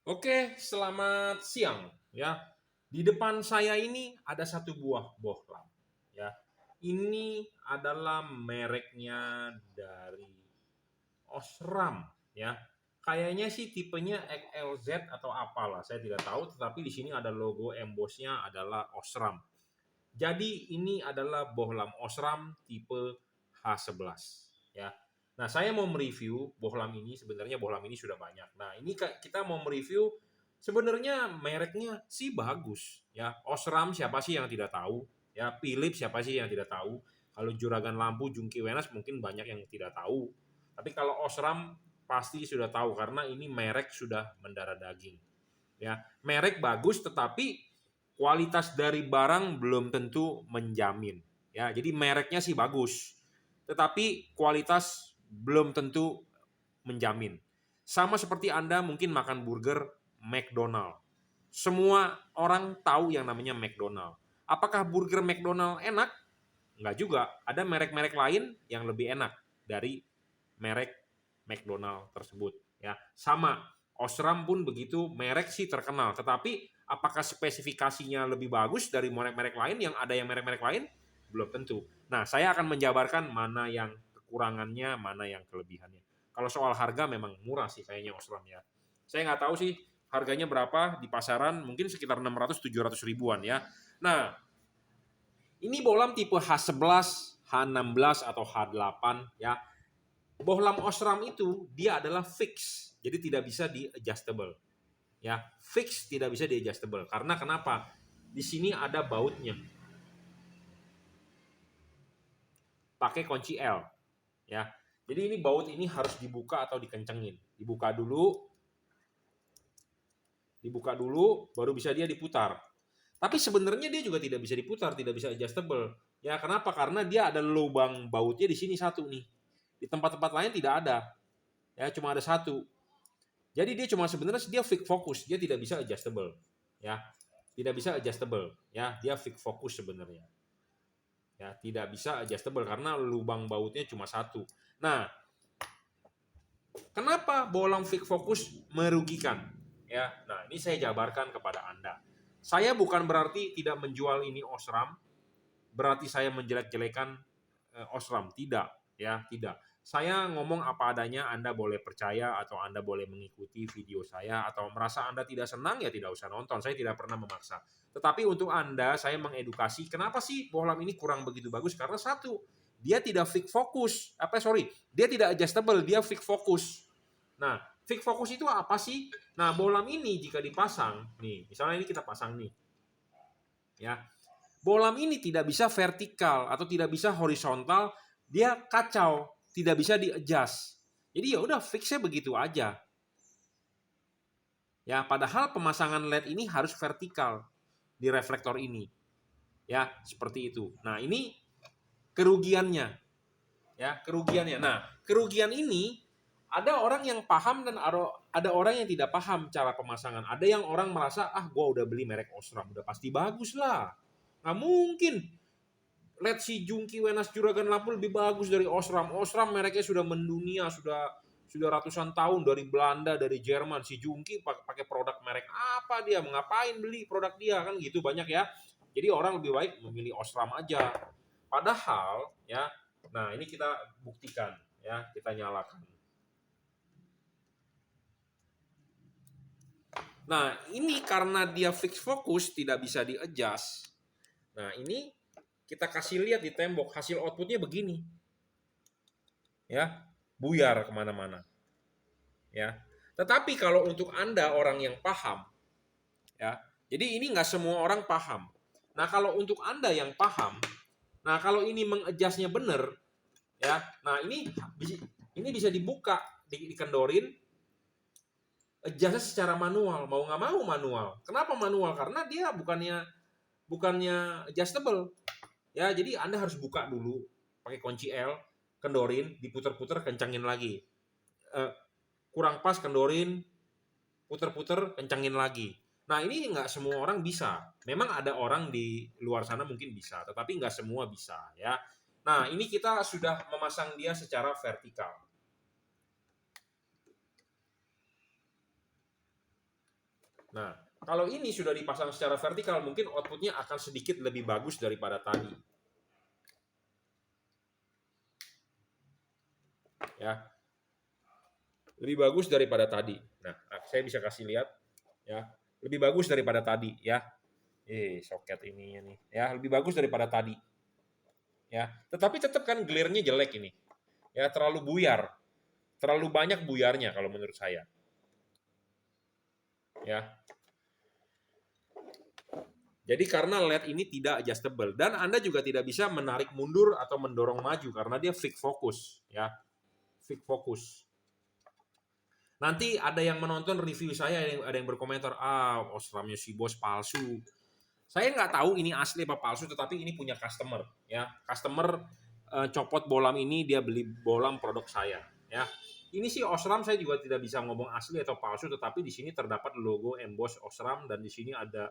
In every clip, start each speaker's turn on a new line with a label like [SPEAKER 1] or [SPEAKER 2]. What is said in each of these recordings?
[SPEAKER 1] Oke, selamat siang ya. Di depan saya ini ada satu buah bohlam ya. Ini adalah mereknya dari Osram ya. Kayaknya sih tipenya XLZ atau apalah, saya tidak tahu, tetapi di sini ada logo embossnya adalah Osram. Jadi ini adalah bohlam Osram tipe H11 ya. Nah, saya mau mereview bohlam ini. Sebenarnya bohlam ini sudah banyak. Nah, ini kita mau mereview sebenarnya mereknya sih bagus ya. Osram siapa sih yang tidak tahu? Ya, Philips siapa sih yang tidak tahu? Kalau juragan lampu Jungki Wenas mungkin banyak yang tidak tahu. Tapi kalau Osram pasti sudah tahu karena ini merek sudah mendarah daging. Ya, merek bagus tetapi kualitas dari barang belum tentu menjamin. Ya, jadi mereknya sih bagus, tetapi kualitas belum tentu menjamin. Sama seperti Anda mungkin makan burger McDonald. Semua orang tahu yang namanya McDonald. Apakah burger McDonald enak? Enggak juga. Ada merek-merek lain yang lebih enak dari merek McDonald tersebut. Ya, sama. Osram pun begitu, merek sih terkenal. Tetapi apakah spesifikasinya lebih bagus dari merek-merek lain yang ada yang merek-merek lain? Belum tentu. Nah, saya akan menjabarkan mana yang kekurangannya, mana yang kelebihannya. Kalau soal harga memang murah sih kayaknya Osram ya. Saya nggak tahu sih harganya berapa di pasaran, mungkin sekitar 600-700 ribuan ya. Nah, ini bohlam tipe H11, H16 atau H8 ya. Bohlam Osram itu dia adalah fix. Jadi tidak bisa di adjustable. Ya, fix tidak bisa di adjustable. Karena kenapa? Di sini ada bautnya. Pakai kunci L ya. Jadi ini baut ini harus dibuka atau dikencengin. Dibuka dulu baru bisa dia diputar. Tapi sebenarnya dia juga tidak bisa diputar, tidak bisa adjustable. Ya, kenapa? Karena dia ada lubang bautnya di sini satu nih. Di tempat-tempat lain tidak ada. Ya, cuma ada satu. Jadi dia cuma sebenarnya dia fix fokus, dia tidak bisa adjustable. Ya. Tidak bisa adjustable, ya. Dia fix fokus sebenarnya. Ya, tidak bisa adjustable karena lubang bautnya cuma satu. Nah, kenapa bohlam fix fokus merugikan? Ya, nah ini saya jabarkan kepada Anda. Saya bukan berarti tidak menjual ini Osram, berarti saya menjelek-jelekan Osram, tidak, ya, tidak. Saya ngomong apa adanya, Anda boleh percaya atau Anda boleh mengikuti video saya atau merasa Anda tidak senang ya tidak usah nonton. Saya tidak pernah memaksa. Tetapi untuk Anda saya mengedukasi, kenapa sih bohlam ini kurang begitu bagus? Karena satu, dia tidak fix fokus. Dia tidak adjustable, dia fix fokus. Nah, fix fokus itu apa sih? Nah, bohlam ini jika dipasang, nih, misalnya ini kita pasang nih, ya. Bohlam ini tidak bisa vertikal atau tidak bisa horizontal, dia kacau, tidak bisa di-adjust. Jadi ya udah fixnya begitu aja. Ya, padahal pemasangan LED ini harus vertikal di reflektor ini. Ya, seperti itu. Nah, ini kerugiannya. Ya, kerugiannya. Nah, kerugian ini ada orang yang paham dan ada orang yang tidak paham cara pemasangan. Ada yang orang merasa, ah gua udah beli merek Osram, udah pasti bagus lah. Nggak mungkin. Lihat si Jungki Wenas Juragan Lampu lebih bagus dari Osram. Osram mereknya sudah mendunia, sudah ratusan tahun dari Belanda, dari Jerman. Si Jungki pakai produk merek apa dia? Mengapain beli produk dia kan gitu banyak ya. Jadi orang lebih baik memilih Osram aja. Padahal ya, nah ini kita buktikan ya, kita nyalakan. Nah, ini karena dia fix fokus tidak bisa di-adjust. Nah, ini kita kasih lihat di tembok hasil outputnya begini. Ya, buyar kemana-mana. Ya, tetapi kalau untuk Anda orang yang paham, ya, jadi ini nggak semua orang paham. Nah, kalau untuk Anda yang paham, nah kalau ini mengadjustnya benar, ya, nah ini bisa dibuka, dikendorin, adjustnya secara manual, mau nggak mau manual. Kenapa manual? Karena dia bukannya adjustable. Ya, jadi Anda harus buka dulu pakai kunci L, kendorin, diputer-puter, kencangin lagi. Eh, Kurang pas, kendorin, puter-puter, kencangin lagi. Nah, ini nggak semua orang bisa. Memang ada orang di luar sana mungkin bisa, tetapi nggak semua bisa ya. Nah, ini kita sudah memasang dia secara vertikal. Nah, kalau ini sudah dipasang secara vertikal, mungkin outputnya akan sedikit lebih bagus daripada tadi. Ya, lebih bagus daripada tadi. Nah, saya bisa kasih lihat, ya, lebih bagus daripada tadi, ya. Soket ininya nih, ya, lebih bagus daripada tadi, ya. Tetapi tetap kan glare-nya jelek ini, ya, terlalu buyar, terlalu banyak buyarnya kalau menurut saya, ya. Jadi karena LED ini tidak adjustable dan Anda juga tidak bisa menarik mundur atau mendorong maju karena dia fix fokus, ya. Fix fokus. Nanti ada yang menonton review saya, ada yang berkomentar, Osramnya si bos palsu. Saya nggak tahu ini asli apa palsu, tetapi ini punya customer, ya. Customer copot bolam ini, dia beli bolam produk saya, ya. Ini sih Osram, saya juga tidak bisa ngomong asli atau palsu, tetapi di sini terdapat logo emboss Osram dan di sini ada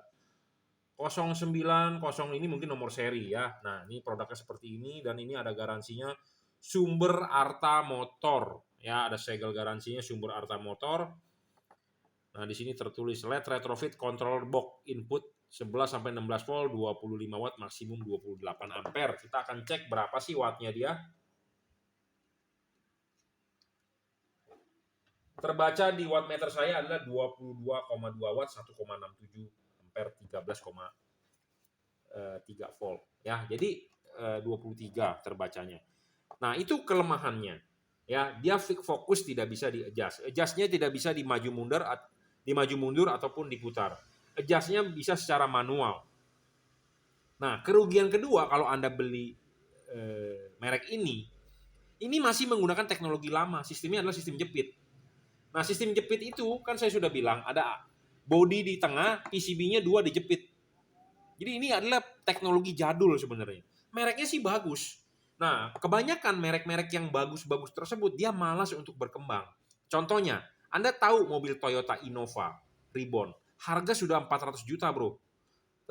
[SPEAKER 1] 09, ini mungkin nomor seri, ya. Nah, ini produknya seperti ini dan ini ada garansinya Sumber Arta Motor, ya, ada segel garansinya Sumber Arta Motor. Nah, di sini tertulis LED retrofit control box input 11 sampai 16 volt, 25 watt, maksimum 28 ampere. Kita akan cek berapa sih wattnya dia. Terbaca di wattmeter saya adalah 22,2 watt, 1,67 ampere, 13,3 volt, ya. Jadi 23 terbacanya. Nah, itu kelemahannya. Ya, dia fix fokus tidak bisa di-adjust. Adjust-nya tidak bisa dimaju mundur ataupun diputar. Adjust-nya bisa secara manual. Nah, kerugian kedua kalau Anda beli merek ini masih menggunakan teknologi lama. Sistemnya adalah sistem jepit. Nah, sistem jepit itu kan saya sudah bilang ada body di tengah, PCB-nya 2 dijepit. Jadi ini adalah teknologi jadul sebenarnya. Mereknya sih bagus. Nah, kebanyakan merek-merek yang bagus-bagus tersebut dia malas untuk berkembang. Contohnya, Anda tahu mobil Toyota Innova Reborn, harga sudah 400 juta, bro.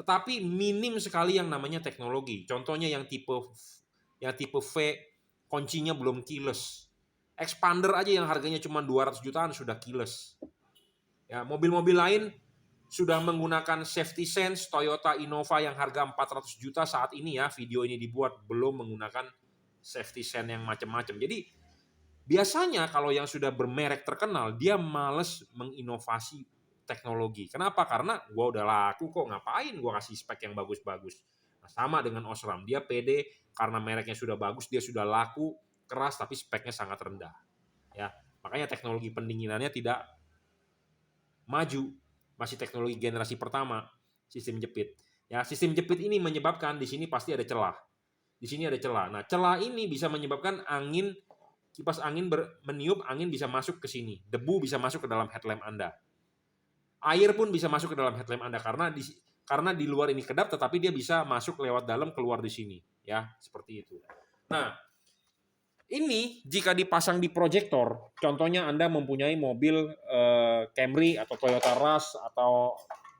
[SPEAKER 1] Tetapi minim sekali yang namanya teknologi. Contohnya yang tipe V, kuncinya belum keyless. Expander aja yang harganya cuma 200 jutaan sudah keyless. Ya, mobil-mobil lain sudah menggunakan safety sense. Toyota Innova yang harga 400 juta saat ini, ya, video ini dibuat, belum menggunakan safety sense yang macam-macam. Jadi biasanya kalau yang sudah bermerek terkenal, dia males menginovasi teknologi. Kenapa? Karena gua udah laku kok, ngapain gua kasih spek yang bagus-bagus. Nah, sama dengan Osram, dia pede karena mereknya sudah bagus, dia sudah laku, keras, tapi speknya sangat rendah. Ya, makanya teknologi pendinginannya tidak maju, masih teknologi generasi pertama, sistem jepit. Ya, sistem jepit ini menyebabkan di sini pasti ada celah. Di sini ada celah. Nah, celah ini bisa menyebabkan kipas angin meniup, angin bisa masuk ke sini. Debu bisa masuk ke dalam headlamp Anda. Air pun bisa masuk ke dalam headlamp Anda karena di luar ini kedap, tetapi dia bisa masuk lewat dalam, keluar di sini, ya, seperti itu. Nah, ini jika dipasang di proyektor, contohnya Anda mempunyai mobil Camry atau Toyota Rush atau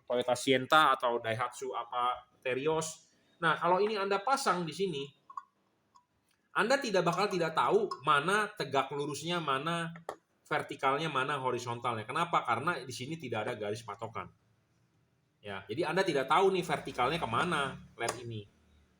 [SPEAKER 1] Toyota Sienta atau Daihatsu Terios. Nah, kalau ini Anda pasang di sini, Anda tidak tahu mana tegak lurusnya, mana vertikalnya, mana horizontalnya. Kenapa? Karena di sini tidak ada garis patokan. Ya, jadi Anda tidak tahu nih vertikalnya kemana LED ini.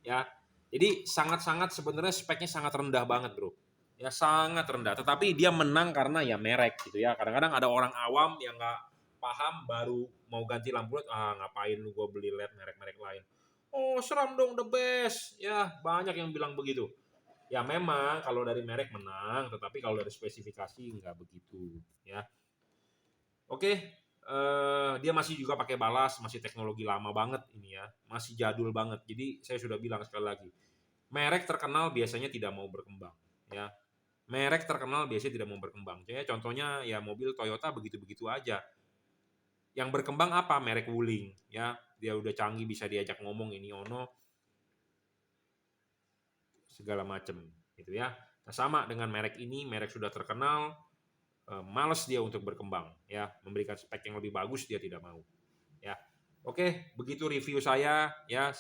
[SPEAKER 1] Ya, jadi sangat-sangat sebenarnya speknya sangat rendah banget, bro. Ya, sangat rendah. Tetapi dia menang karena ya merek gitu ya. Kadang-kadang ada orang awam yang nggak paham, baru mau ganti lampu LED, ngapain lu gue beli LED merek-merek lain. Oh, seram dong, the best. Ya, banyak yang bilang begitu. Ya memang kalau dari merek menang, tetapi kalau dari spesifikasi nggak begitu. Ya, oke. Dia masih juga pakai balas, masih teknologi lama banget ini ya, masih jadul banget. Jadi saya sudah bilang sekali lagi, merek terkenal biasanya tidak mau berkembang, ya. Merek terkenal biasanya tidak mau berkembang. Jadi contohnya ya mobil Toyota begitu-begitu aja. Yang berkembang apa? Merek Wuling, ya. Dia udah canggih, bisa diajak ngomong ini ono segala macam gitu ya. Nah, sama dengan merek ini, merek sudah terkenal, males dia untuk berkembang, ya, memberikan spek yang lebih bagus dia tidak mau, ya. Oke, begitu review saya, ya.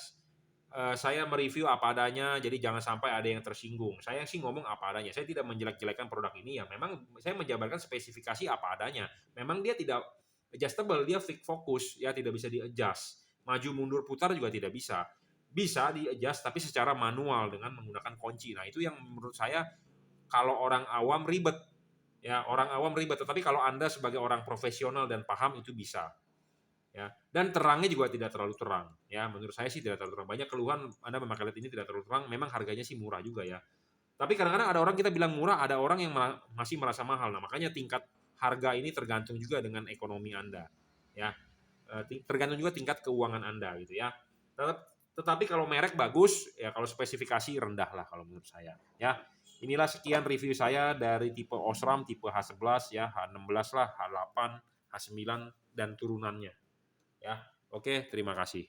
[SPEAKER 1] Saya mereview apa adanya, jadi jangan sampai ada yang tersinggung. Saya sih ngomong apa adanya, saya tidak menjelek-jelekan produk ini, ya memang saya menjabarkan spesifikasi apa adanya. Memang dia tidak adjustable, dia fix fokus ya, tidak bisa di-adjust. Maju mundur putar juga tidak bisa. Bisa di-adjust tapi secara manual dengan menggunakan kunci. Nah, itu yang menurut saya kalau orang awam ribet. Ya, orang awam ribet, tetapi kalau Anda sebagai orang profesional dan paham itu bisa. Ya, dan terangnya juga tidak terlalu terang. Ya, menurut saya sih tidak terlalu terang. Banyak keluhan Anda memakai LED ini tidak terlalu terang, memang harganya sih murah juga ya. Tapi kadang-kadang ada orang kita bilang murah, ada orang yang masih merasa mahal. Nah, makanya tingkat harga ini tergantung juga dengan ekonomi Anda. Ya, tergantung juga tingkat keuangan Anda gitu ya. Tetapi kalau merek bagus, ya kalau spesifikasi rendah lah kalau menurut saya. Ya, inilah sekian review saya dari tipe Osram, tipe H11 ya, H16 lah, H8, H9 dan turunannya. Ya, oke, terima kasih.